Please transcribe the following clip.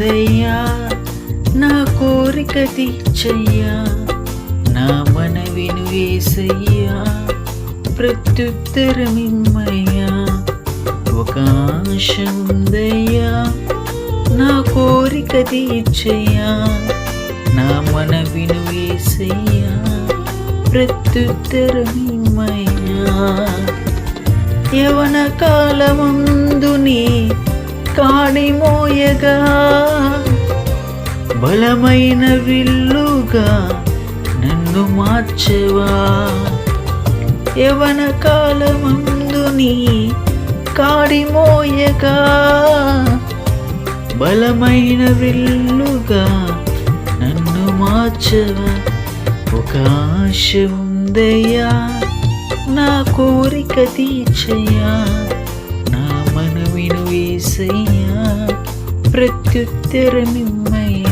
ఉందయ్యా, నా కోరిక తీర్చయ్యా, నా మనవిను యేసయ్యా, ప్రత్యుత్తరమిమ్మయ్యా. ఒక ఆశ ఉందయ్యా, నా కోరిక తీర్చయ్యా, నా మనవిను యేసయ్యా, ప్రత్యుత్తరమిమ్మయ్యా. యవన కాలమందు నీ కాడి మోయగా, బలమైన విల్లుగా నన్ను మార్చవా. యవన కాలమందు నీ కాడి మోయగా, బలమైన విల్లుగా నన్ను మార్చవా. ఒక ఆశ ఉందయ్యా, నా కోరిక తీర్చయ్యా, నా మనవిను యేసయ్యా, ప్రత్యుత్తరమిమ్మయ్యా.